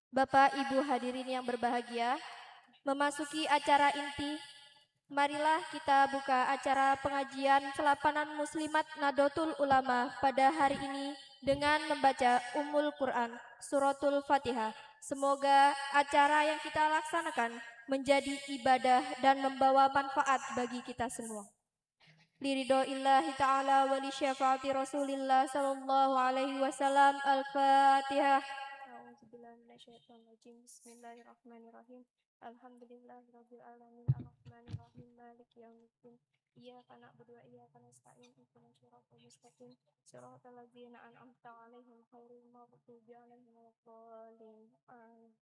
Bapak Ibu hadirin yang berbahagia, memasuki acara inti, marilah kita buka acara pengajian Selapanan Muslimat Nadotul Ulama pada hari ini dengan membaca Ummul Quran, Suratul Fatihah. Semoga acara yang kita laksanakan menjadi ibadah dan membawa manfaat bagi kita semua. Liridho illahi ta'ala wa li syafaati rasulillah sallallahu alaihi wasallam. Al-Fatihah. A'udzubillahiminasyaitonirrajim. Bismillahirrahmanirrahim. Alhamdulillahirabbil alamin arrahmanir rahim maliki yaumiddin. Iyyaka na'budu wa iyyaka nasta'in ihdinas siratal mustaqim siratal ladzina an'amta 'alaihim ghairil maghdubi 'alaihim waladdallin. Amin.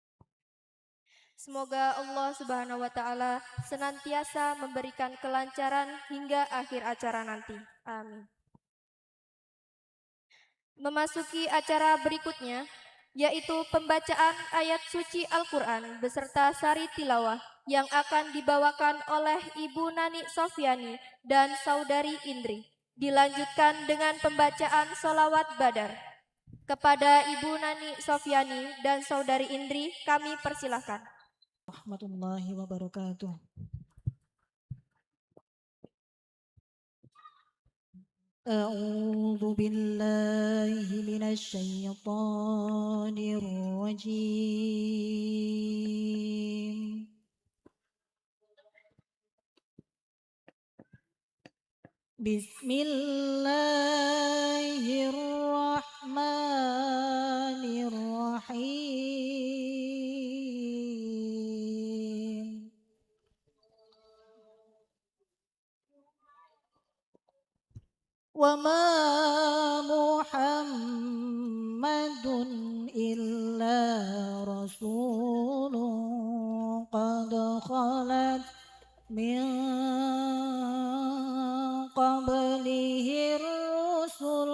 Semoga Allah Subhanahu wa taala senantiasa memberikan kelancaran hingga akhir acara nanti. Amin. Memasuki acara berikutnya, yaitu pembacaan ayat suci Al-Quran beserta sari tilawah yang akan dibawakan oleh Ibu Nani Sofyani dan Saudari Indri. Dilanjutkan dengan pembacaan solawat badar. Kepada Ibu Nani Sofyani dan Saudari Indri, kami persilahkan. Warahmatullahi wabarakatuh. أعوذ بالله من الشيطان الرجيم بسم الله الرحمن الرحيم وما محمد إلا رسول قد خلت من قبله الرسل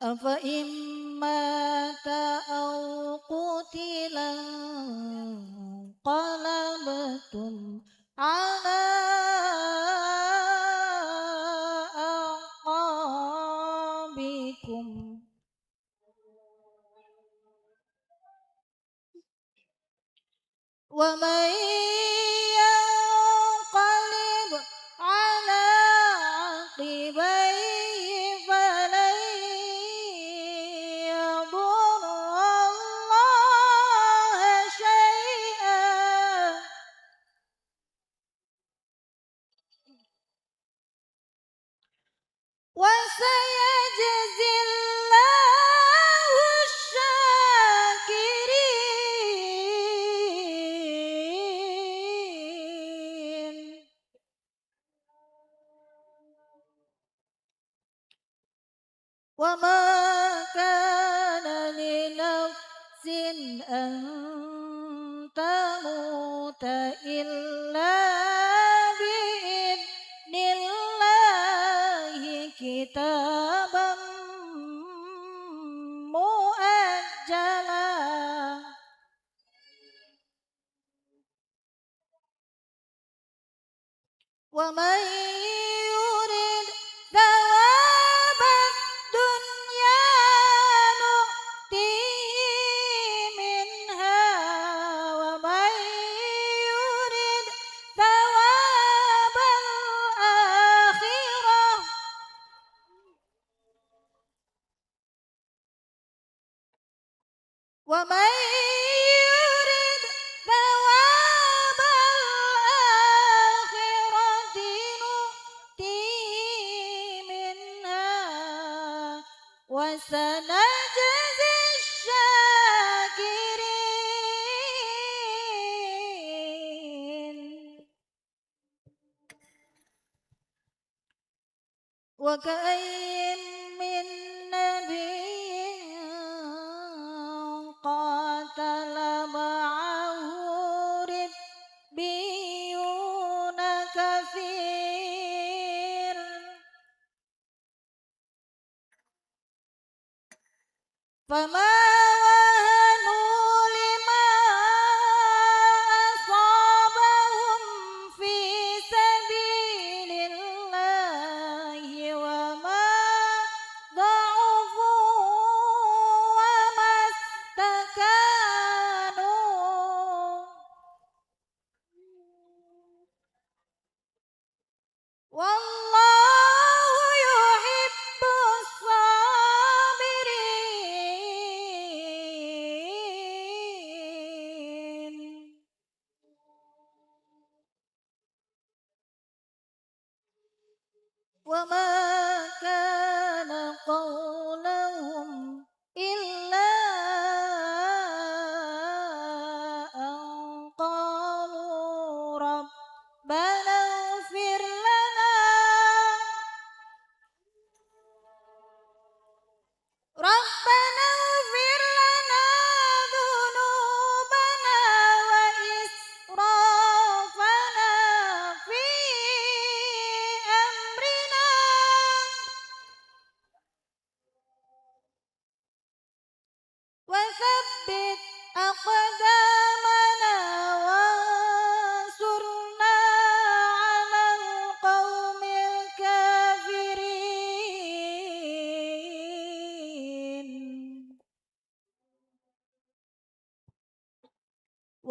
أفإن مات أو قتل انقلبتم على أعقابكم ومن ينقلب على عقبيه فلن يضر الله شيئا وسيجزي الله الشاكرين وما كان لنفس أن تموت إلا بإذن الله كتابا مؤجلا ومن يرد ثواب الدنيا نؤتيه منها ومن يرد ثواب الآخرة ومن يرد ثواب الآخرة نؤتيه منها وسنجزي الشاكرين وكأين من نبي قاتل معه ربيون كثير فما وهنوا لما أصابهم في سبيل الله وما ضعفوا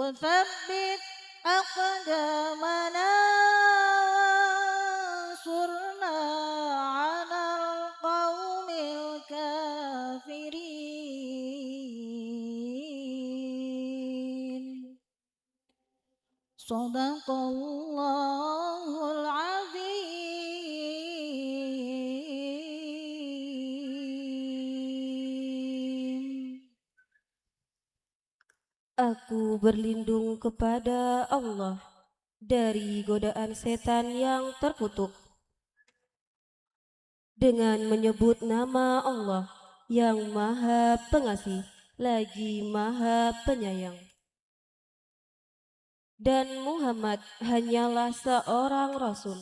وثبت أقدامنا وانصرنا على القوم الكافرين صدق الله العظيم. Aku berlindung kepada Allah dari godaan setan yang terkutuk dengan menyebut nama Allah yang Maha Pengasih lagi Maha Penyayang. Dan Muhammad hanyalah seorang rasul.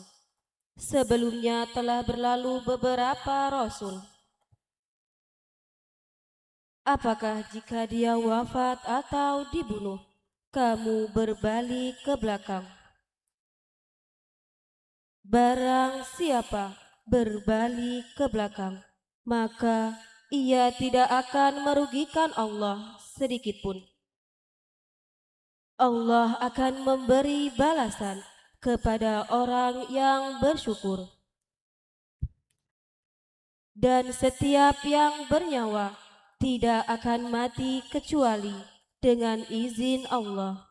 Sebelumnya telah berlalu beberapa rasul. Apakah jika dia wafat atau dibunuh, kamu berbalik ke belakang? Barang siapa berbalik ke belakang, maka ia tidak akan merugikan Allah sedikitpun. Allah akan memberi balasan kepada orang yang bersyukur. Dan setiap yang bernyawa tidak akan mati kecuali dengan izin Allah,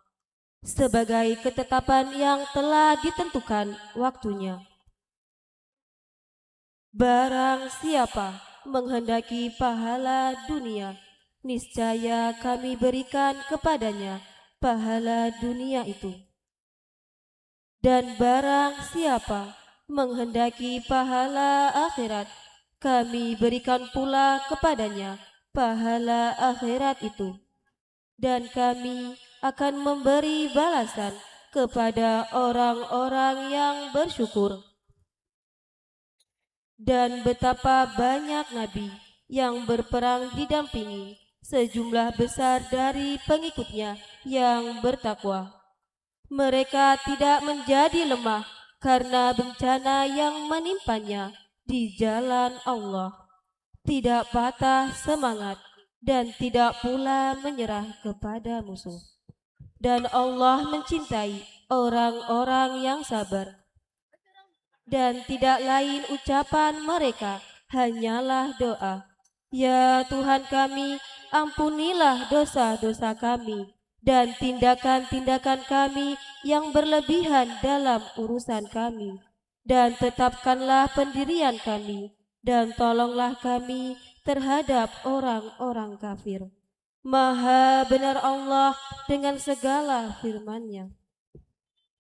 sebagai ketetapan yang telah ditentukan waktunya. Barang siapa menghendaki pahala dunia, niscaya kami berikan kepadanya pahala dunia itu. Dan barang siapa menghendaki pahala akhirat, kami berikan pula kepadanya pahala akhirat itu, dan kami akan memberi balasan kepada orang-orang yang bersyukur. Dan betapa banyak nabi yang berperang didampingi sejumlah besar dari pengikutnya yang bertakwa. Mereka tidak menjadi lemah karena bencana yang menimpanya di jalan Allah, tidak patah semangat dan tidak pula menyerah kepada musuh. Dan Allah mencintai orang-orang yang sabar. Dan tidak lain ucapan mereka hanyalah doa, ya Tuhan kami, ampunilah dosa-dosa kami dan tindakan-tindakan kami yang berlebihan dalam urusan kami, dan tetapkanlah pendirian kami, dan tolonglah kami terhadap orang-orang kafir. Maha benar Allah dengan segala firman-Nya.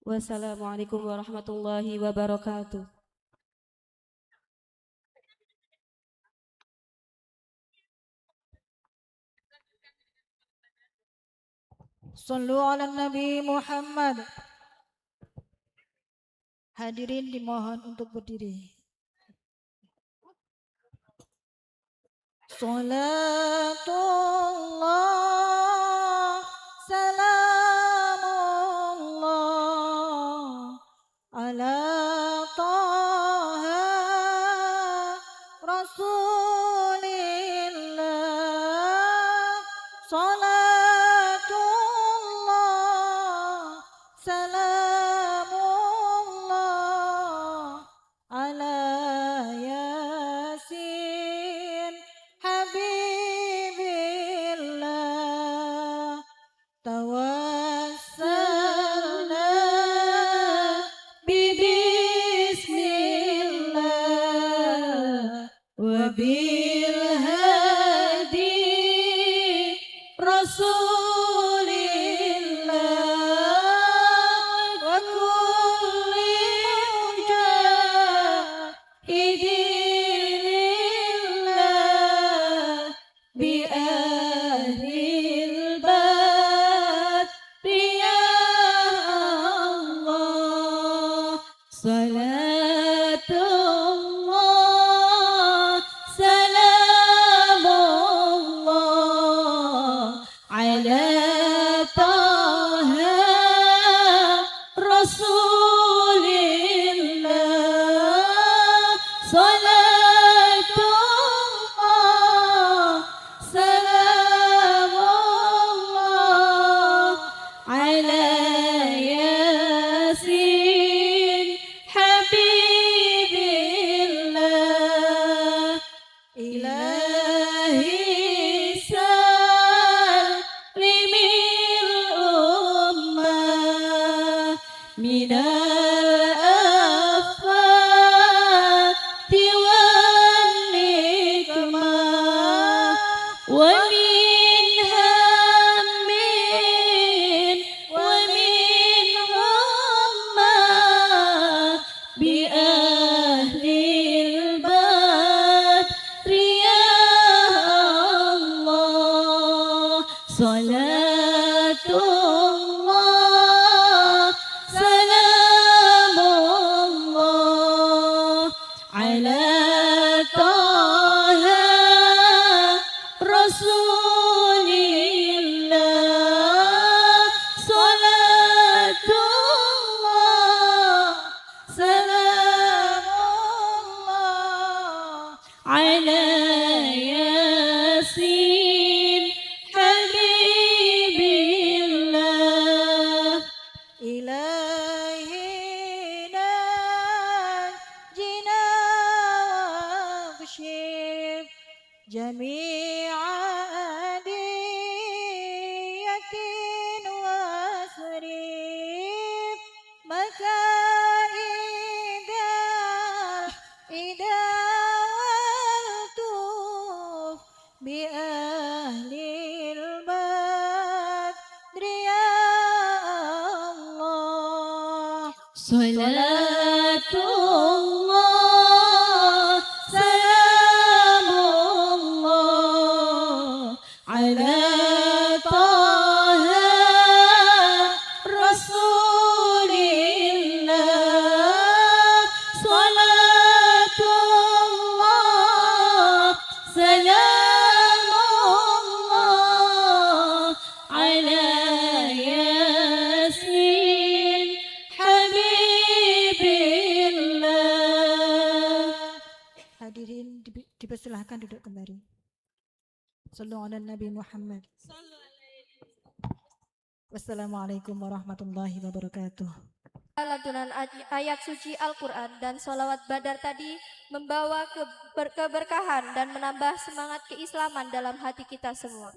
Wassalamualaikum warahmatullahi wabarakatuh. Sallu ala Nabi Muhammad. Hadirin dimohon untuk berdiri. Salatullah, salamullah ala Taha Rasulillah. Salatullah, salamullah ala Yasin Habibillah. Tawassalna bismillah wa bil hadi Rasulillah wa kulli mujahidillah bi ahlil badri ya Allah. Salatullah, salamullah ala Taha Rasulillah. Salatullah, إلهي سلم الأمة من الآفات والنقمة ومن هم ومن غمة بأهل البدر يا الله صلاة الله سلام الله على طه رسول الله صلاة الله سلام الله على ياسين حبيب الله إلهي نجنا واكشف جميع أذية واصرف مكائد إذا والتف بأهل البدر يا الله صلاة الله سلام الله على طه رسول الله صلاة الله سلام الله على ياسين حبيب الله. Hadirin dipersilahkan duduk kembali. Sallu ala Nabi Muhammad. Wassalamualaikum warahmatullahi wabarakatuh. Lantunan ayat suci Al-Quran dan sholawat badar tadi membawa keberkahan dan menambah semangat keislaman dalam hati kita semua.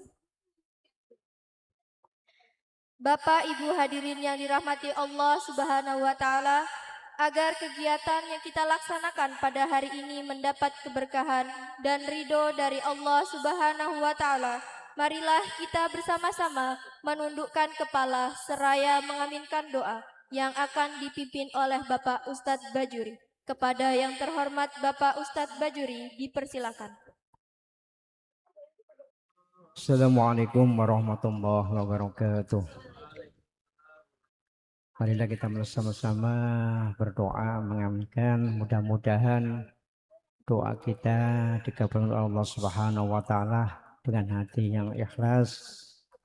Bapak Ibu hadirin yang dirahmati Allah Subhanahu wa Ta'ala, agar kegiatan yang kita laksanakan pada hari ini mendapat keberkahan dan ridho dari Allah Subhanahu wa Ta'ala, marilah kita bersama-sama menundukkan kepala seraya mengaminkan doa yang akan dipimpin oleh Bapak Ustadz Bajuri. Kepada yang terhormat Bapak Ustadz Bajuri, dipersilakan. Assalamualaikum warahmatullahi wabarakatuh. Marilah kita bersama-sama berdoa mengaminkan, mudah-mudahan doa kita dikabulkan oleh Allah Subhanahu wa Ta'ala dengan hati yang ikhlas,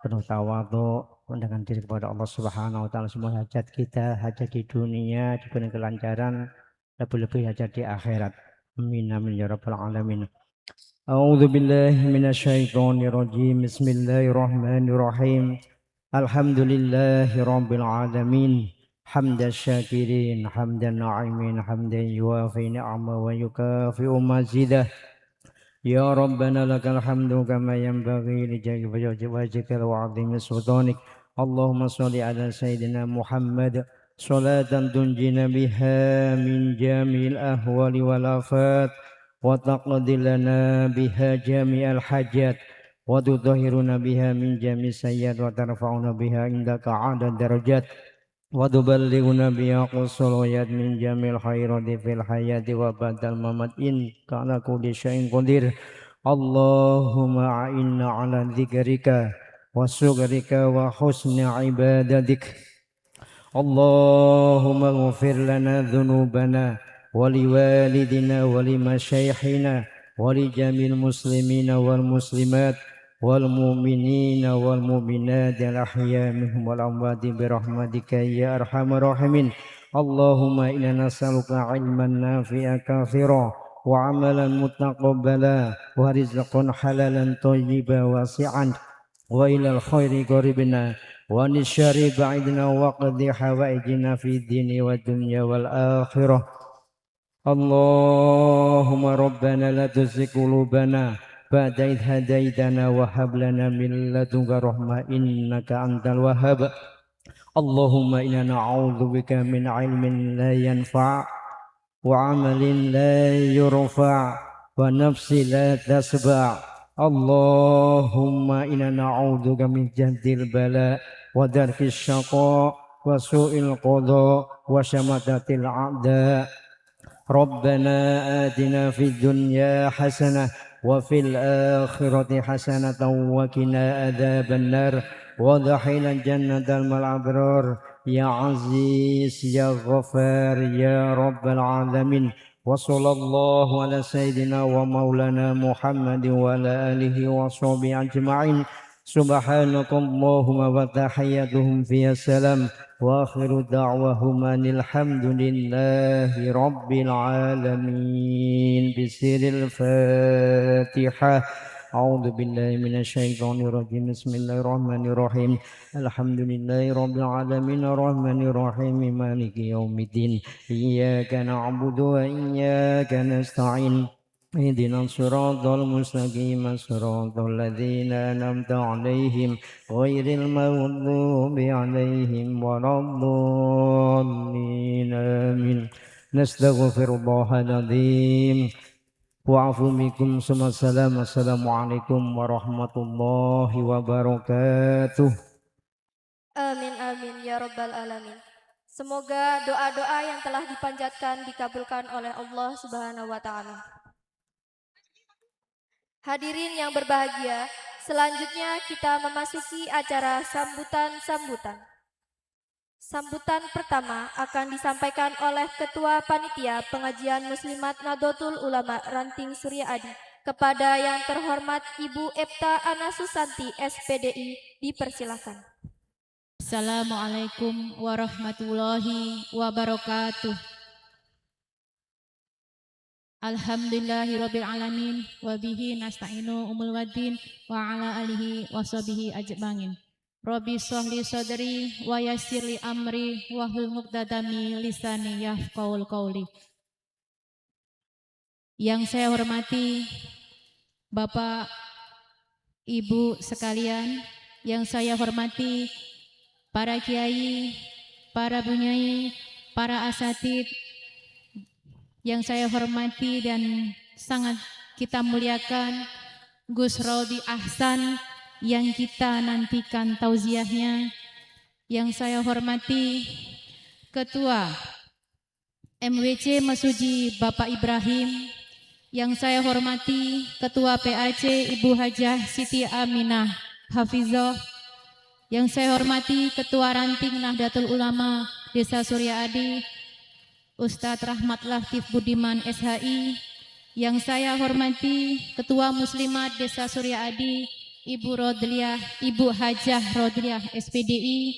penuh tawadhu, dengan diri kepada Allah Subhanahu wa Ta'ala. Semua hajat kita, hajat di dunia diberi kelancaran, lebih-lebih hajat di akhirat. Amin amin ya rabbal alamin. A'udzu billahi minasyaitonir rajim. Bismillahirrahmanirrahim. Alhamdulillahi rabbil alamin. Hamdan syakirin, hamdan na'imin, hamdan yuwafi ni'ama wa yukafi'u mazidah. Ya Rabbana lakal hamdu kama yanbaghi li jalali wajhika wa 'azimi sultanik. Allahumma shalli ala sayyidina Muhammad salatan tunjina biha min jamil ahwali wal afat wa taqdi lana biha jami'al hajat wa tudahhiruna biha min jami' sayyi'at wa tarfa'una biha indaka 'adad darajat wa tuballighuna biha qusuliyat min jamil khairati fil hayati wa ba'dal mamat in kana kulli syai'in qadir. Allahumma a'inna 'ala dzikrika wa syukrika wa husni ibadatik. Allahumma ighfir lana dhunubana wa liwalidina wa limasyayikhina wa li jamil muslimina wal muslimat wal mu'minina wal mu'minat al ahya minhum wal amwati bi rahmatika ya arhamar rahimin. Allahumma inna nas'aluka ilman nafi'an katsira wa amalan mutaqabbala wa rizqan halalan thayyiban wasi'an wa ilal khairi qaribna wa nisyari ba'idna wa qadhi hawaijina fi dini wa dunya wal akhirah. Allahumma rabbana la tuzigh qulubana بعد إذ هديتنا وهب لنا من لدنك رحمة إنك أنت الوهاب اللهم إنا نعوذ بك من علم لا ينفع وعمل لا يرفع ونفس لا تشبع اللهم إنا نعوذ بك من جهد البلاء ودرك الشقاء وسوء القضاء وشماتة الأعداء ربنا آتنا في الدنيا حسنة وفي الآخرة حسنة وقنا عذاب النار وادخلنا الجنة مع الأبرار يا عزيز يا غفار يا رب العالمين وصلى الله على سيدنا ومولانا محمد وعلى آله وصحبه أجمعين سبحانك اللهم وتحياتهم فيها السلام وآخر دعوهم أن الحمد لله رب العالمين بسر الفاتحة أعوذ بالله من الشيطان الرجيم بسم الله الرحمن الرحيم الحمد لله رب العالمين الرحمن الرحيم مالك يوم الدين إياك نعبد وإياك نستعين اهدنا الصراط المستقيم صراط الذين أنعمت عليهم غير المغضوب عليهم ولا الضالين آمين نستغفر الله العظيم wa'afu minkum salam assalamualaikum warahmatullahi wabarakatuh. Amin amin ya rabbal alamin. Semoga doa-doa yang telah dipanjatkan dikabulkan oleh Allah Subhanahu wa taala. Hadirin yang berbahagia, selanjutnya kita memasuki acara sambutan-sambutan. Sambutan pertama akan disampaikan oleh Ketua Panitia Pengajian Muslimat Nahdlatul Ulama Ranting Surya Adi. Kepada yang terhormat Ibu Epta Ana Susanti SPDI dipersilakan. Assalamualaikum warahmatullahi wabarakatuh. Alhamdulillahirabbil alamin wa bihi nasta'inu umul waddin wa ala alihi washabihi ajmain. Rabbi shrahli sadri wa yassirli amri wahlul 'uqdatam lisani yafqahul qawli. Yang saya hormati Bapak Ibu sekalian, yang saya hormati para kiai, para bunyai, para asatid, yang saya hormati dan sangat kita muliakan Gus Raudi Ahsan yang kita nantikan tauziahnya, yang saya hormati Ketua MWC Mesuji Bapak Ibrahim, yang saya hormati Ketua PAC Ibu Hajah Siti Aminah Hafizah, yang saya hormati Ketua Ranting Nahdlatul Ulama Desa Surya Adi Ustadz Rahmat Latif Budiman SHI, yang saya hormati Ketua Muslimat Desa Surya Adi Ibu Rodliah, Ibu Hajah Rodliah SPDI,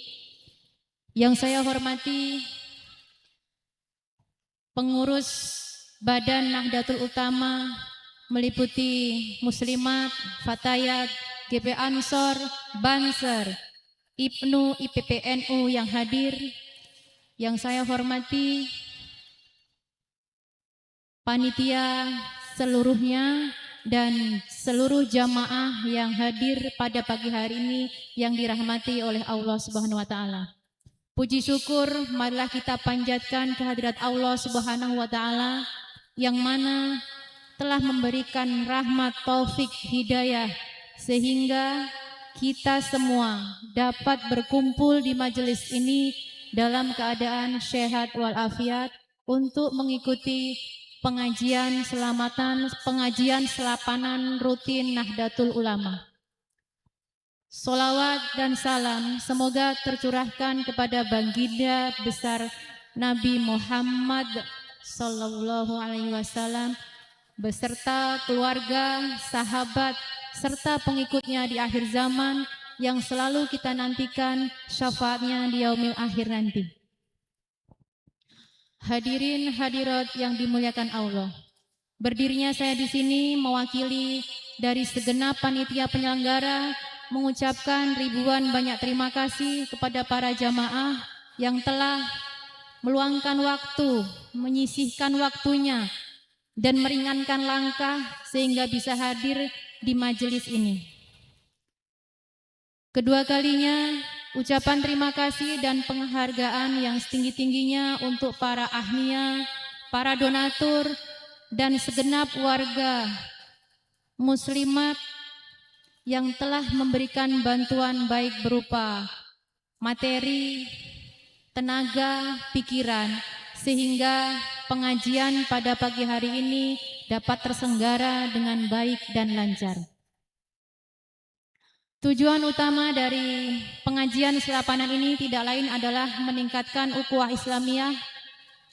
yang saya hormati pengurus Badan Nahdlatul Ulama meliputi Muslimat, Fatayat, GP Ansor, Banser, IPNU, IPPNU yang hadir, yang saya hormati panitia seluruhnya dan seluruh jamaah yang hadir pada pagi hari ini yang dirahmati oleh Allah Subhanahu wa taala. Puji syukur marilah kita panjatkan kehadirat Allah Subhanahu wa taala yang mana telah memberikan rahmat, taufik, hidayah sehingga kita semua dapat berkumpul di majelis ini dalam keadaan sehat walafiat untuk mengikuti pengajian selapanan rutin Nahdlatul Ulama. Solawat dan salam semoga tercurahkan kepada baginda besar Nabi Muhammad Sallallahu Alaihi Wasallam beserta keluarga, sahabat, serta pengikutnya di akhir zaman yang selalu kita nantikan syafaatnya di yaumil akhir nanti. Hadirin hadirat yang dimuliakan Allah, berdirinya saya di sini mewakili dari segenap panitia penyelenggara mengucapkan ribuan banyak terima kasih kepada para jamaah yang telah meluangkan waktu, menyisihkan waktunya dan meringankan langkah sehingga bisa hadir di majelis ini. Kedua kalinya, ucapan terima kasih dan penghargaan yang setinggi-tingginya untuk para ahliya, para donatur, dan segenap warga muslimat yang telah memberikan bantuan baik berupa materi, tenaga, pikiran, sehingga pengajian pada pagi hari ini dapat terselenggara dengan baik dan lancar. Tujuan utama dari pengajian selapanan ini tidak lain adalah meningkatkan ukhuwah Islamiyah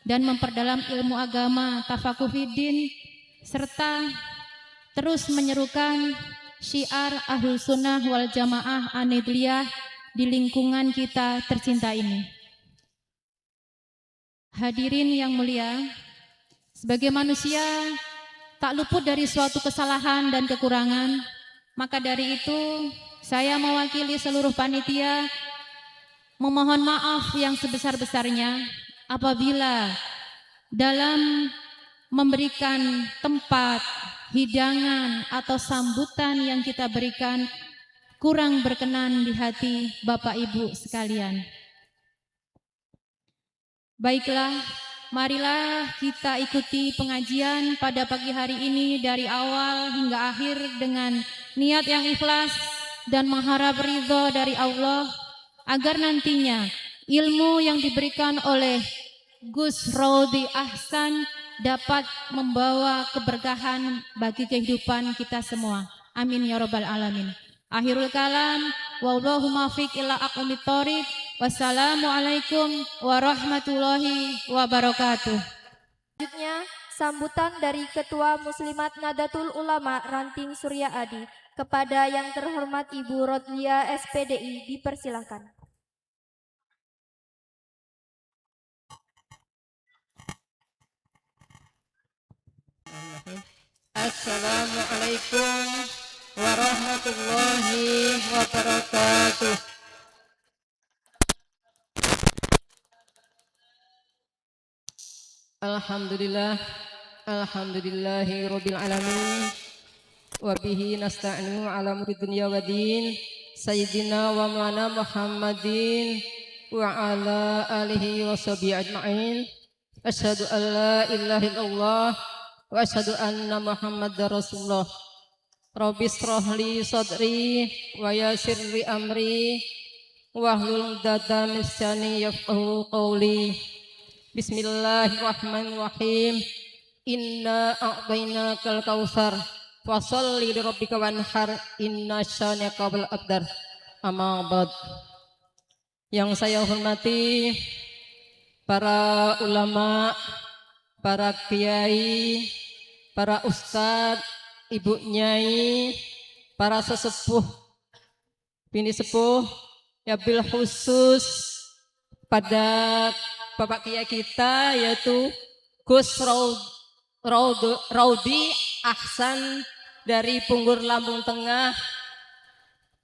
dan memperdalam ilmu agama, tafakuh fiddin, serta terus menyerukan syiar Ahlus Sunnah wal Jamaah An-Nadliyah di lingkungan kita tercinta ini. Hadirin yang mulia, sebagai manusia tak luput dari suatu kesalahan dan kekurangan, maka dari itu saya mewakili seluruh panitia memohon maaf yang sebesar-besarnya apabila dalam memberikan tempat, hidangan atau sambutan yang kita berikan kurang berkenan di hati Bapak Ibu sekalian. Baiklah, marilah kita ikuti pengajian pada pagi hari ini dari awal hingga akhir dengan niat yang ikhlas dan mengharap ridho dari Allah agar nantinya ilmu yang diberikan oleh Gus Raudi Ahsan dapat membawa keberkahan bagi kehidupan kita semua. Amin ya rabbal alamin. Akhirul kalam, wallahu muwaffiq ila aqwamit thoriq. Wassalamualaikum warahmatullahi wabarakatuh. Selanjutnya, sambutan dari Ketua Muslimat Nadatul Ulama Ranting Surya Adi kepada yang terhormat Ibu Rodlia SPDI dipersilakan. Assalamualaikum warahmatullahi wabarakatuh. Alhamdulillahi rabbil alamin. Wa bihi nasta'inu ala umuri dunya wa din. Sayyidina wa maulana Muhammadin wa ala alihi wa sahbihi ajma'in. Asyhadu an la ilaha illallah wa asyhadu anna Muhammadar Rasulullah. Rabbi shrah li sadri wa yassir li amri wahlul 'uqdatam min lisani yafqahu qawli. Bismillahirrahmanirrahim. Inna a'tainakal kautsar fasholli li rabbika wanhar inna syani'aka wal abtar. Amma ba'd. Yang saya hormati para ulama, para kiai, para ustadz, ibu nyai, para sesepuh, bini sepuh, ya bil khusus pada Bapak Kiai kita yaitu Gus Raudi Ahsan dari Punggur Lampung Tengah.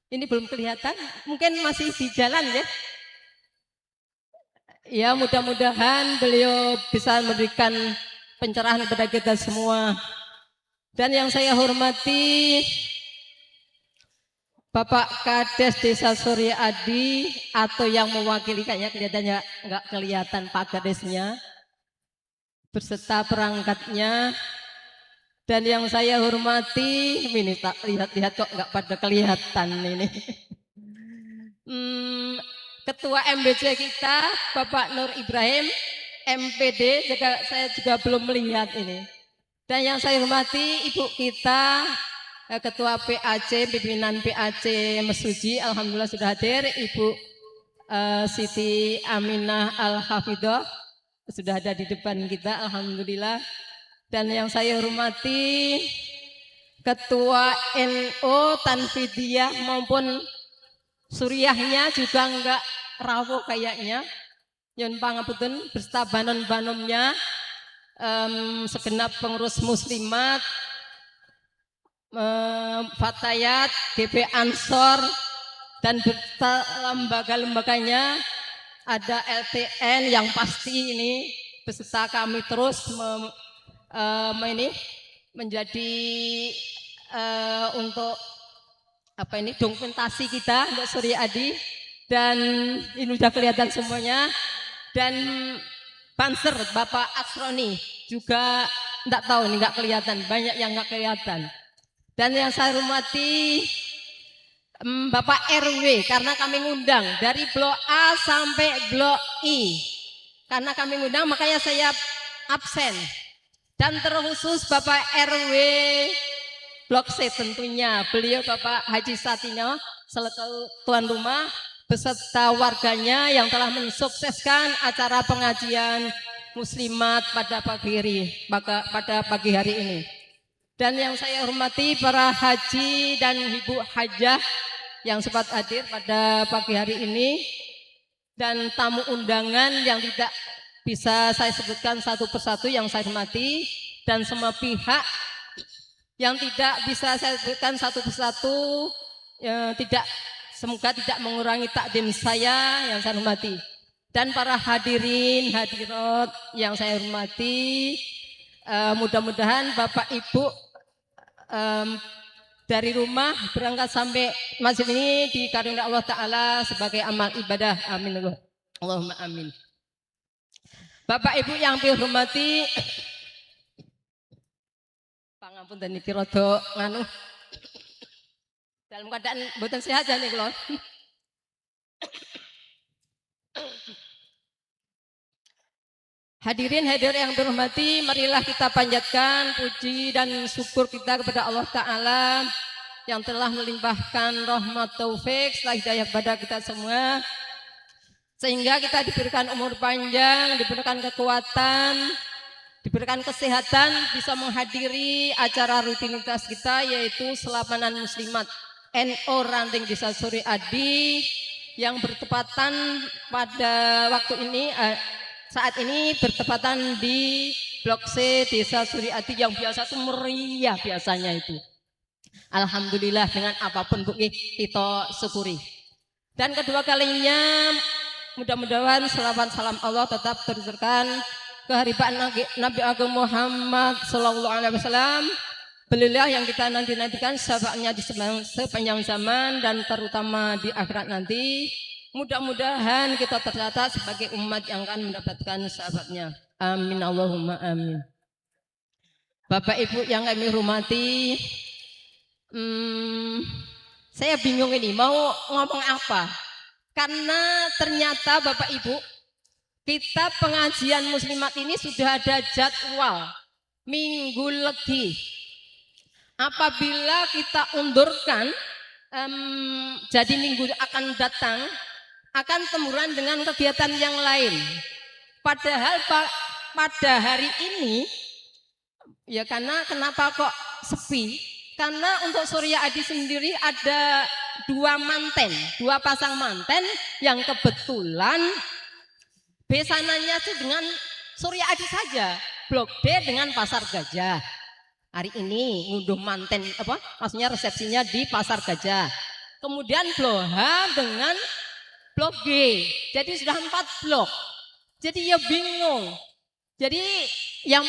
Ini belum kelihatan, mungkin masih di jalan ya. Ya, mudah-mudahan beliau bisa memberikan pencerahan kepada kita semua. Dan yang saya hormati Bapak Kades Desa Surya Adi atau yang mewakili, kayaknya kelihatannya nggak kelihatan Pak Kadesnya, beserta perangkatnya. Dan yang saya hormati, ini tak lihat-lihat kok nggak pada kelihatan ini. Ketua MBC kita Bapak Nur Ibrahim MPD, saya juga belum melihat ini. Dan yang saya hormati Ibu kita Ketua PAC, pimpinan PAC Mesuji, alhamdulillah sudah hadir. Ibu Siti Aminah Al-Hafidah sudah ada di depan kita, alhamdulillah. Dan yang saya hormati Ketua NU Tanfidiyah maupun Suriahnya juga enggak rawuh kayaknya. Nyun pangapunten beserta banon-banomnya, segenap pengurus muslimat, Fatayat, GP Ansor, dan lembaga-lembaganya, ada LTN yang pasti ini beserta kami terus menjadi untuk dokumentasi kita untuk Surya Adi, dan ini udah kelihatan semuanya. Dan Banser Bapak Asroni juga enggak tahu nih, enggak kelihatan, banyak yang enggak kelihatan. Dan yang saya hormati Bapak RW, karena kami ngundang dari blok A sampai blok I. Karena kami ngundang makanya saya absen. Dan terkhusus Bapak RW blok C tentunya, beliau Bapak Haji Satino selaku tuan rumah beserta warganya yang telah mensukseskan acara pengajian muslimat pada pagi hari ini. Dan yang saya hormati para haji dan ibu hajah yang sempat hadir pada pagi hari ini, dan tamu undangan yang tidak bisa saya sebutkan satu persatu yang saya hormati, dan semua pihak yang tidak bisa saya sebutkan satu persatu, semoga tidak mengurangi takdim saya yang saya hormati. Dan para hadirin hadirat yang saya hormati, mudah-mudahan Bapak Ibu dari rumah berangkat sampai masjid ini dikaruniai Allah Ta'ala sebagai amal ibadah. Amin Allahumma amin. Bapak Ibu yang saya hormati, pangapunten niki rada nganu dalam keadaan mboten sehat jane kula. Hadirin hadirat yang terhormati, marilah kita panjatkan puji dan syukur kita kepada Allah Ta'ala yang telah melimpahkan rahmat taufik setelah hidayah kepada kita semua, sehingga kita diberikan umur panjang, diberikan kekuatan, diberikan kesehatan, bisa menghadiri acara rutinitas kita, yaitu Selapanan Muslimat NO Ranting Desa Surya Adi, yang bertepatan pada waktu ini, saat ini bertepatan di Blok C Desa Surya Adi yang biasa itu meriah biasanya itu. Alhamdulillah, dengan apapun kita syukuri. Dan kedua kalinya mudah-mudahan selawat salam Allah tetap tercurahkan keharibaan Nabi Agung Muhammad Sallallahu Alaihi Wasallam. Beliau yang kita nantikan syafaatnya di sepanjang zaman dan terutama di akhirat nanti. Mudah-mudahan kita tercatat sebagai umat yang akan mendapatkan syafaatnya. Amin Allahumma amin. Bapak Ibu yang kami hormati, saya bingung ini mau ngomong apa. Karena ternyata Bapak Ibu, kita pengajian muslimat ini sudah ada jadwal minggu legi. Apabila kita undurkan, jadi minggu akan datang akan temuran dengan kegiatan yang lain. Padahal pada hari ini, ya karena kenapa kok sepi? Karena untuk Surya Adi sendiri ada dua pasang manten yang kebetulan besananya itu dengan Surya Adi saja. Blok D dengan Pasar Gajah. Hari ini ngunduh manten maksudnya resepsinya di Pasar Gajah. Kemudian Blok H dengan Blok G. Jadi sudah 4 blok. Jadi ya bingung. Jadi ya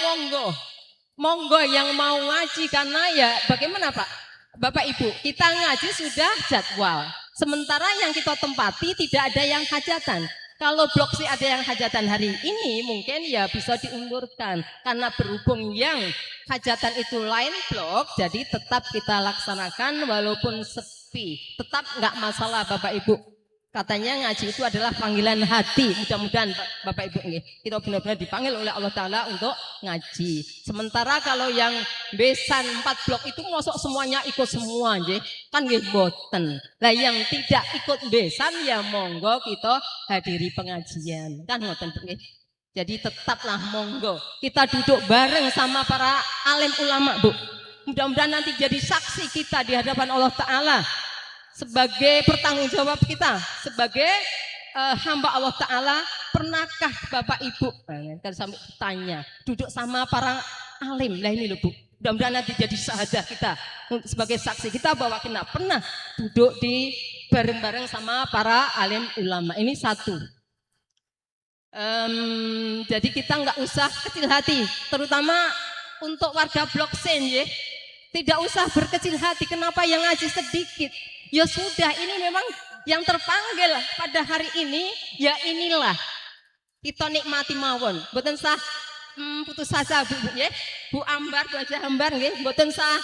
monggo yang mau ngaji, karena ya bagaimana Pak? Bapak Ibu, kita ngaji sudah jadwal. Sementara yang kita tempati tidak ada yang hajatan. Kalau blok C ada yang hajatan hari ini, mungkin ya bisa diundurkan. Karena berhubung yang hajatan itu lain blok, jadi tetap kita laksanakan walaupun sepi. Tetap nggak masalah Bapak Ibu. Katanya ngaji itu adalah panggilan hati. Mudah-mudahan Bapak Ibu kita benar-benar dipanggil oleh Allah Ta'ala untuk ngaji. Sementara kalau yang besan 4 blok itu mosok semuanya ikut semua kan nggih boten. Lah yang tidak ikut besan ya monggo kita hadiri pengajian. Kan ngoten nggih. Jadi tetaplah monggo kita duduk bareng sama para alim ulama, Bu. Mudah-mudahan nanti jadi saksi kita di hadapan Allah Ta'ala. Sebagai pertanggung jawab kita sebagai hamba Allah Ta'ala, pernahkah Bapak Ibu kan sampai tanya duduk sama para alim? Lah ini loh Bu, mudah-mudahan nanti jadi syahadah kita sebagai saksi kita bahwa kita pernah duduk di bareng-bareng sama para alim ulama. Ini satu. Jadi kita nggak usah kecil hati, terutama untuk warga Blok C Tidak usah berkecil hati. Kenapa yang ngaji sedikit? Ya sudah, ini memang yang terpanggil pada hari ini. Ya inilah kita nikmati mawon. Mboten sah putus asa Bu nggih. Bu Ambar, Bu Haja Ambar nggih. Mboten sah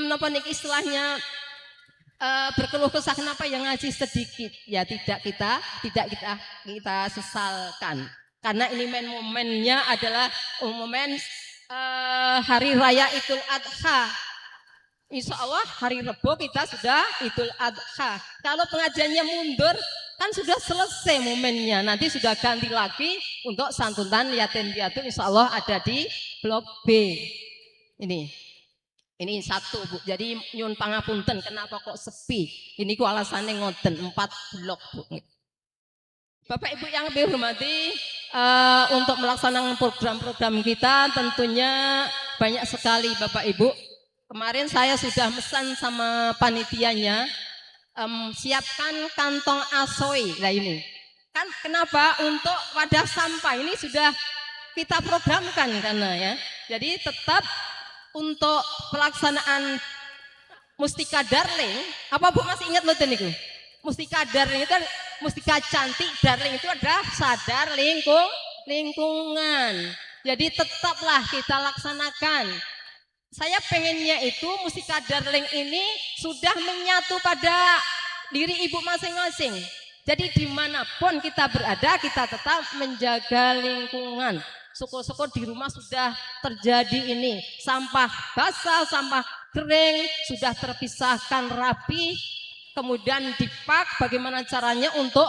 napa niki istilahnya berkeluh kesah kenapa yang ngaji sedikit. Ya tidak kita sesalkan. Karena ini momennya adalah momen hari raya Idul Adha. Insya Allah hari Rebo kita sudah Idul Adha. Kalau pengajiannya mundur kan sudah selesai momennya. Nanti sudah ganti lagi untuk santunan yatim piatu. Insya Allah ada di blok B. Ini satu Bu. Jadi nyun pangapunten kenapa kok sepi? Ini ku alasannya ngoten 4 blok Bu. Bapak Ibu yang dihormati, untuk melaksanakan program-program kita tentunya banyak sekali Bapak Ibu. Kemarin saya sudah pesan sama panitianya, siapkan kantong asoy. Nah ini, kan kenapa untuk wadah sampah ini sudah kita programkan karena ya. Jadi tetap untuk pelaksanaan Mustika Darling, apa Bu masih ingat loh niku? Mustika Darling itu, Mustika Cantik Darling itu adalah sadar lingkungan. Jadi tetaplah kita laksanakan. Saya pengennya itu Mustika Darling ini sudah menyatu pada diri ibu masing-masing. Jadi dimanapun kita berada, kita tetap menjaga lingkungan. Syukur-syukur di rumah sudah terjadi ini. Sampah basah, sampah kering sudah terpisahkan rapi. Kemudian dipak bagaimana caranya untuk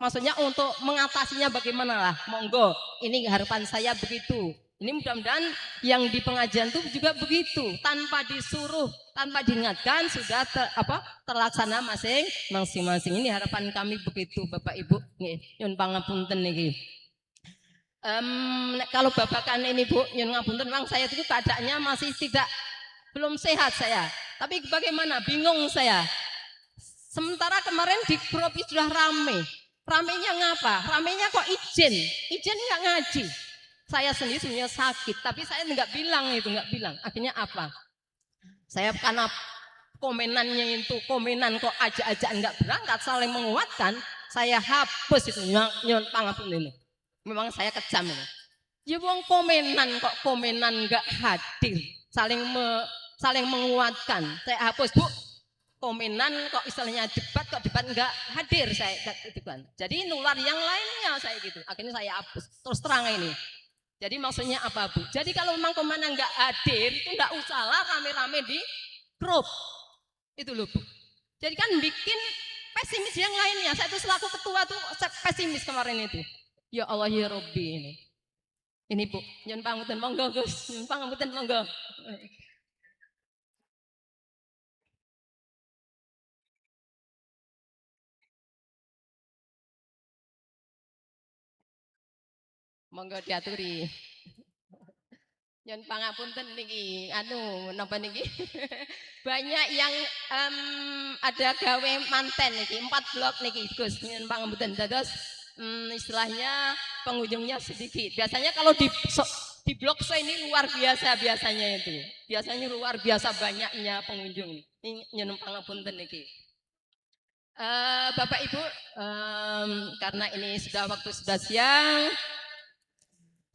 maksudnya untuk mengatasinya bagaimana lah. Monggo, ini harapan saya begitu. Ini mudah-mudahan yang di pengajian itu juga begitu, tanpa disuruh, tanpa diingatkan sudah terlaksana masing-masing. Ini harapan kami begitu, Bapak Ibu. Nyun pangapunten niki. Kalau babakan ini Bu, nyun ngapunten, memang saya itu keadaannya masih belum sehat saya. Tapi bagaimana? Bingung saya. Sementara kemarin di grup sudah rame. Ramenya ngapa? Ramenya kok izin nggak ngaji. Saya sendiri sebenarnya sakit, tapi saya nggak bilang. Akhirnya apa? Saya karena komenannya itu, komenan kok ajak-ajak nggak berangkat, saling menguatkan, saya hapus itu nyon pangapun ini. Memang saya kejam ini. Ya wong komenan kok komenan nggak hadir, saling menguatkan. Saya hapus Bu. Komenan kok istilahnya debat nggak hadir saya itu kan. Jadi nular yang lainnya saya gitu. Akhirnya saya hapus. Terus terang ini. Jadi maksudnya apa Bu? Jadi kalau memang komandan nggak hadir itu nggak usahlah rame-rame di grup itu loh Bu. Jadi kan bikin pesimis yang lainnya. Saya tuh selaku ketua tuh pesimis kemarin itu. Ya Allah ya Robbi ini Bu. Nyun pangapunten monggo Gus. Nyun pangapunten monggo. Monggo diaturi. Nyun pangapunten niki napa niki? Banyak yang ada gawe manten niki, 4 blok niki Gus. Nyun pangapunten dados istilahnya pengunjungnya sedikit. Biasanya kalau di blok saya ini luar biasa biasanya itu. Biasanya luar biasa banyaknya pengunjung. Nyun pangapunten niki. Bapak Ibu, karena ini waktu sudah siang,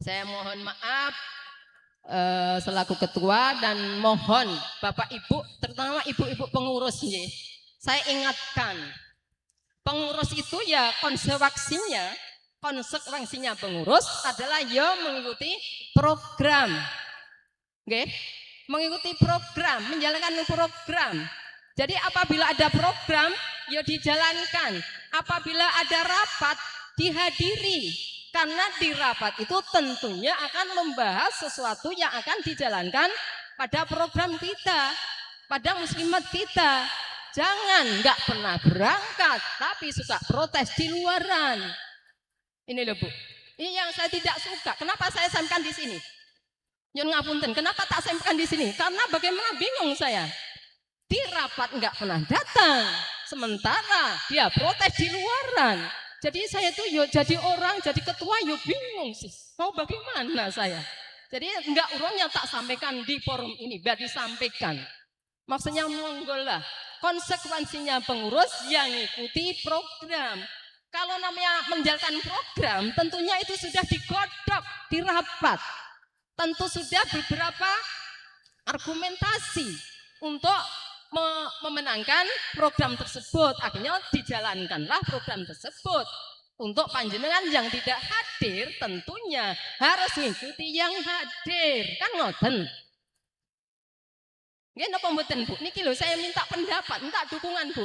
saya mohon maaf selaku ketua dan mohon Bapak Ibu, terutama ibu-ibu pengurus nih, saya ingatkan pengurus itu ya konsekuensinya pengurus adalah ya mengikuti program, okay? Mengikuti program, menjalankan program. Jadi apabila ada program ya dijalankan, apabila ada rapat dihadiri. Karena di rapat itu tentunya akan membahas sesuatu yang akan dijalankan pada program kita, pada muslimat kita. Jangan nggak pernah berangkat, tapi suka protes di luaran. Ini loh Bu, ini yang saya tidak suka. Kenapa saya sampaikan di sini? Nyun ngapunten, kenapa tak sampaikan di sini? Karena bagaimana bingung saya. Di rapat nggak pernah datang, sementara dia protes di luaran. Jadi saya tuh jadi ketua bingung sih. Mau bagaimana saya? Jadi enggak urungnya tak sampaikan di forum ini, biar disampaikan. Maksudnya monggo lah, konsekuensinya pengurus yang ikuti program. Kalau namanya menjalankan program, tentunya itu sudah digodok, dirapat. Tentu sudah beberapa argumentasi untuk memenangkan program tersebut. Akhirnya dijalankanlah program tersebut. Untuk panjenengan yang tidak hadir tentunya harus mengikuti yang hadir. Kan ngoten. Nggih napa mboten Bu? Niki lho saya minta pendapat, minta dukungan Bu.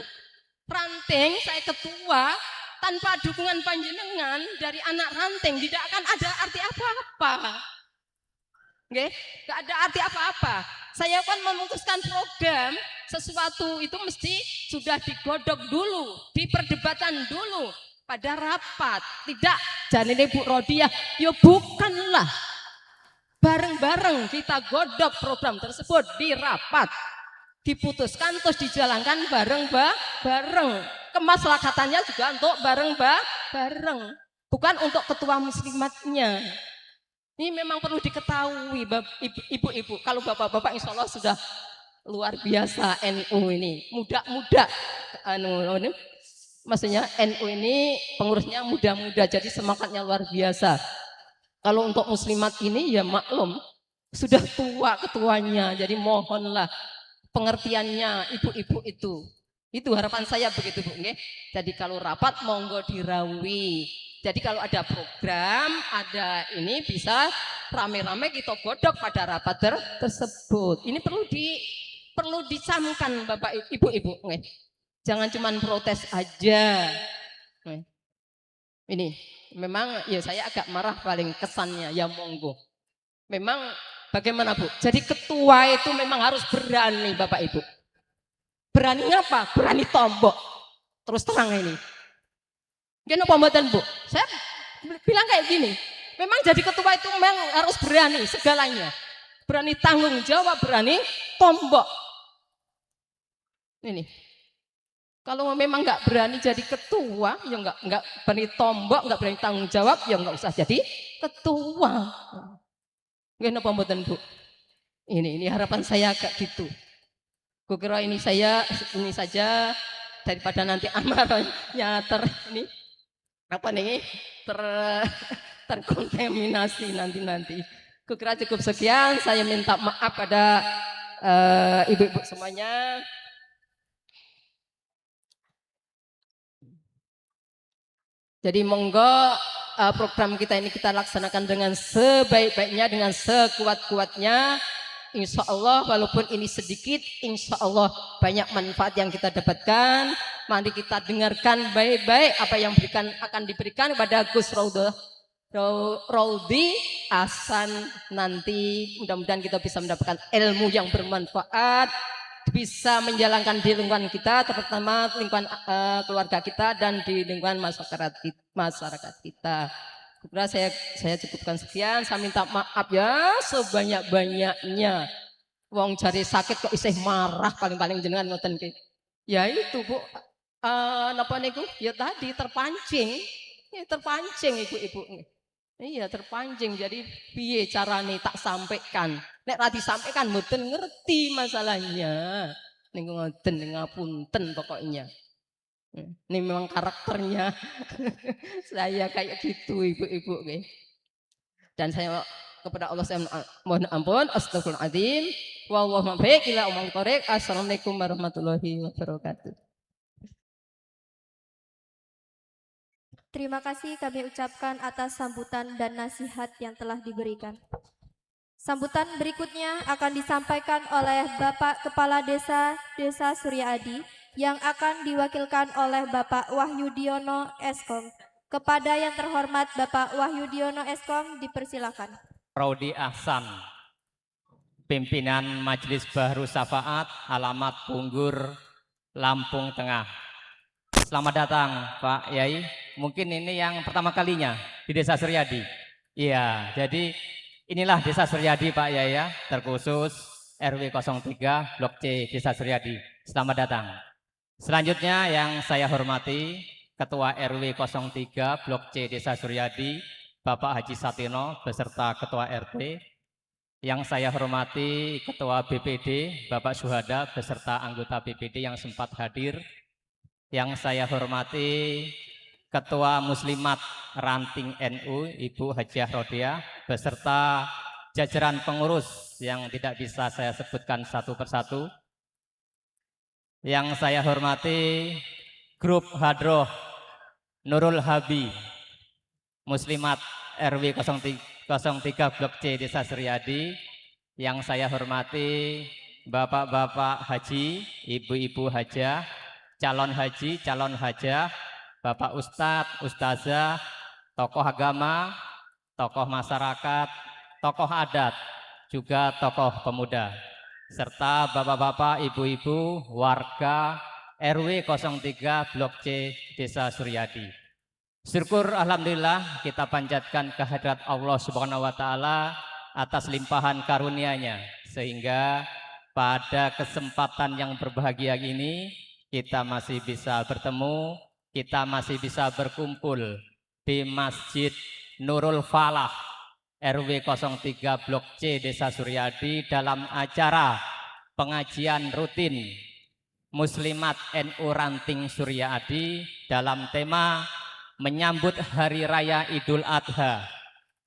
Ranting saya ketua, tanpa dukungan panjenengan dari anak ranting tidak akan ada arti apa-apa. Nggih, enggak ada arti apa-apa. Saya kan memutuskan program, sesuatu itu mesti sudah digodok dulu, diperdebatkan dulu pada rapat. Tidak janine Bu Rodiah, ya bukanlah. Bareng-bareng kita godok program tersebut di rapat. Diputuskan terus dijalankan bareng-bareng. Kemaslahatanya juga untuk bareng-bareng. Bukan untuk ketua muslimatnya. Ini memang perlu diketahui ibu-ibu. Kalau bapak-bapak insya Allah sudah luar biasa NU ini. Muda-muda. Maksudnya NU ini pengurusnya muda-muda. Jadi semangatnya luar biasa. Kalau untuk muslimat ini ya maklum. Sudah tua ketuanya. Jadi mohonlah pengertiannya ibu-ibu itu. Itu harapan saya begitu Bu. Jadi kalau rapat monggo dirawi. Jadi kalau ada program, ada ini bisa rame-rame kita godok pada rapat tersebut. Ini perlu dicamkan Bapak Ibu-ibu. Jangan cuma protes aja. Ini memang ya saya agak marah paling kesannya ya monggo. Memang bagaimana Bu? Jadi ketua itu memang harus berani Bapak Ibu. Berani apa? Berani tombok. Terus terang ini. Kenapa mboten Bu? Saya bilang kayak gini. Memang jadi ketua itu memang harus berani segalanya. Berani tanggung jawab, berani tombok. Ini. Kalau memang nggak berani jadi ketua, ya nggak berani tombok, nggak berani tanggung jawab, ya nggak usah jadi ketua. Kenapa mboten Bu? Ini harapan saya kayak gitu. Kukira ini saja daripada nanti amarahnya terkontaminasi nanti. Kukira cukup sekian. Saya minta maaf pada ibu-ibu semuanya. Jadi monggo program kita ini kita laksanakan dengan sebaik-baiknya, dengan sekuat-kuatnya. Insya Allah walaupun ini sedikit, insya Allah banyak manfaat yang kita dapatkan. Mari kita dengarkan baik-baik apa yang akan diberikan kepada Gus Raudi Hasan nanti. Mudah-mudahan kita bisa mendapatkan ilmu yang bermanfaat, bisa menjalankan di lingkungan kita, terutama lingkungan keluarga kita dan di lingkungan masyarakat kita. Kira saya cukupkan sekian. Saya minta maaf ya sebanyak-banyaknya. Wong cari sakit kok isih marah paling-paling jenengan ngoten ki. Ya itu Bu. Napa niku? Ya tadi terpancing. Ya, terpancing ibu-ibu. Iya terpancing. Jadi piye carane tak sampaikan. Nek ra disampaikan mboten ngerti masalahnya. Niku ngoten ngapunten pokoknya. Ini memang karakternya saya kayak gitu ibu-ibu. Dan saya kepada Allah saya mohon ampun. Astagfirullahaladzim. Wallahu muwaffiq ila umul thoriq. Assalamualaikum warahmatullahi wabarakatuh. Terima kasih kami ucapkan atas sambutan dan nasihat yang telah diberikan. Sambutan berikutnya akan disampaikan oleh Bapak Kepala Desa Suryadi yang akan diwakilkan oleh Bapak Wahyudiono Eskom. Kepada yang terhormat Bapak Wahyudiono Eskom dipersilakan. Raudi Ahsan, pimpinan Majelis Bahru Syafaat, alamat Punggur, Lampung Tengah. Selamat datang Pak Yai. Mungkin ini yang pertama kalinya di Desa Suryadi. Iya, jadi inilah Desa Suryadi Pak Yai ya, terkhusus RW 03 Blok C Desa Suryadi. Selamat datang. Selanjutnya yang saya hormati Ketua RW 03 Blok C Desa Suryadi, Bapak Haji Satino beserta Ketua RT, Yang saya hormati Ketua BPD, Bapak Syuhada, beserta anggota BPD yang sempat hadir. Yang saya hormati Ketua Muslimat Ranting NU, Ibu Hajiah Rodiah, beserta jajaran pengurus yang tidak bisa saya sebutkan satu persatu. Yang saya hormati Grup Hadroh Nurul Habi, Muslimat RW 03 Blok C Desa Suryadi. Yang saya hormati Bapak-bapak haji, Ibu-ibu hajah, calon haji, calon hajah, Bapak Ustadz, Ustazah, tokoh agama, tokoh masyarakat, tokoh adat, juga tokoh pemuda, serta bapak-bapak, ibu-ibu, warga RW 03 Blok C Desa Suryadi. Syukur alhamdulillah kita panjatkan kehadirat Allah Subhanahu wa taala atas limpahan karunia-Nya, sehingga pada kesempatan yang berbahagia ini kita masih bisa bertemu, kita masih bisa berkumpul di Masjid Nurul Falah RW 03 Blok C Desa Suryadi dalam acara pengajian rutin Muslimat NU Ranting Suryadi dalam tema menyambut Hari Raya Idul Adha.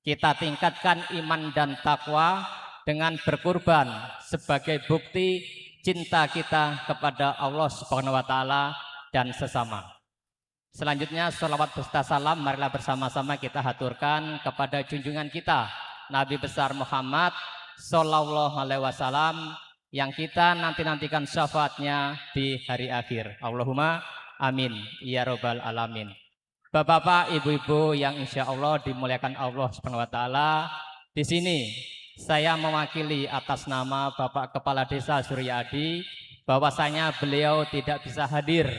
Kita tingkatkan iman dan takwa dengan berkurban sebagai bukti cinta kita kepada Allah Subhanahu wa taala dan sesama. Selanjutnya sholawat beserta salam marilah bersama-sama kita haturkan kepada junjungan kita Nabi besar Muhammad sallallahu alaihi wasallam yang kita nantikan syafaatnya di hari akhir. Allahumma amin ya robbal alamin. Bapak-bapak, ibu-ibu yang insya Allah dimuliakan Allah Subhanahu wa taala, di sini saya mewakili atas nama Bapak Kepala Desa Suryadi bahwasanya beliau tidak bisa hadir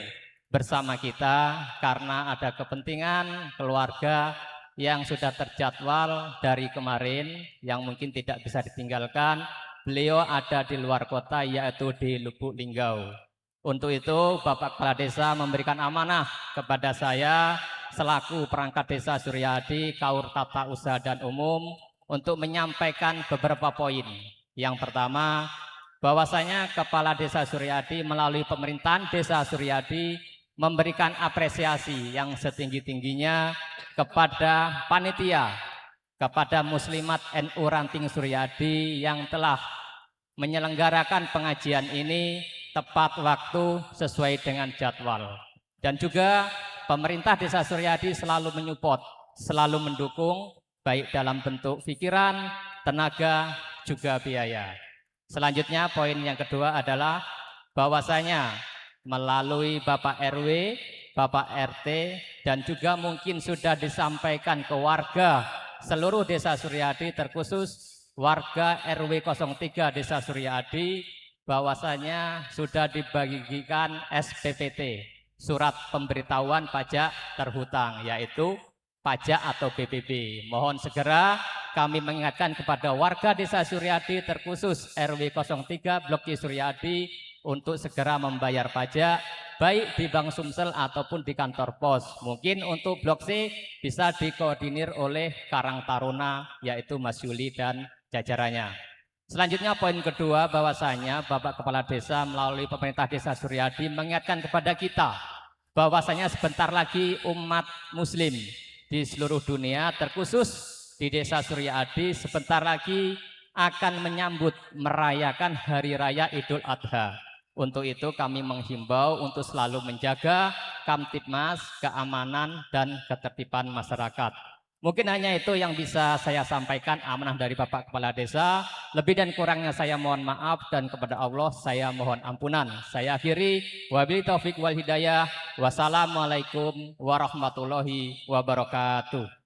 bersama kita karena ada kepentingan keluarga yang sudah terjadwal dari kemarin yang mungkin tidak bisa ditinggalkan. Beliau ada di luar kota, yaitu di Lubuk Linggau. Untuk itu Bapak Kepala Desa memberikan amanah kepada saya selaku perangkat Desa Suryadi, Kaur Tata Usaha dan Umum untuk menyampaikan beberapa poin. Yang pertama, bahwasanya Kepala Desa Suryadi melalui pemerintahan Desa Suryadi memberikan apresiasi yang setinggi-tingginya kepada panitia, kepada Muslimat NU Ranting Suryadi yang telah menyelenggarakan pengajian ini tepat waktu sesuai dengan jadwal. Dan juga pemerintah Desa Suryadi selalu menyupport, selalu mendukung baik dalam bentuk pikiran, tenaga, juga biaya. Selanjutnya poin yang kedua adalah bahwasanya melalui Bapak RW, Bapak RT, dan juga mungkin sudah disampaikan ke warga seluruh Desa Suryadi, terkhusus warga RW 03 Desa Suryadi, bahwasanya sudah dibagikan SPPT, surat pemberitahuan pajak terhutang, yaitu pajak atau PPB. Mohon segera kami mengingatkan kepada warga Desa Suryadi, terkhusus RW 03 Blok C Suryadi, untuk segera membayar pajak baik di Bank Sumsel ataupun di kantor pos. Mungkin untuk Blok C bisa dikoordinir oleh Karang Taruna, yaitu Mas Yuli dan jajarannya. Selanjutnya poin kedua, bahwasanya Bapak Kepala Desa melalui pemerintah Desa Suryadi mengingatkan kepada kita bahwasanya sebentar lagi umat muslim di seluruh dunia, terkhusus di Desa Suryadi, sebentar lagi akan menyambut merayakan Hari Raya Idul Adha. Untuk itu kami menghimbau untuk selalu menjaga Kamtibmas, keamanan dan ketertiban masyarakat. Mungkin hanya itu yang bisa saya sampaikan, amanah dari Bapak Kepala Desa. Lebih dan kurangnya saya mohon maaf, dan kepada Allah saya mohon ampunan. Saya akhiri, wabillahi taufik wal hidayah. Wassalamualaikum warahmatullahi wabarakatuh.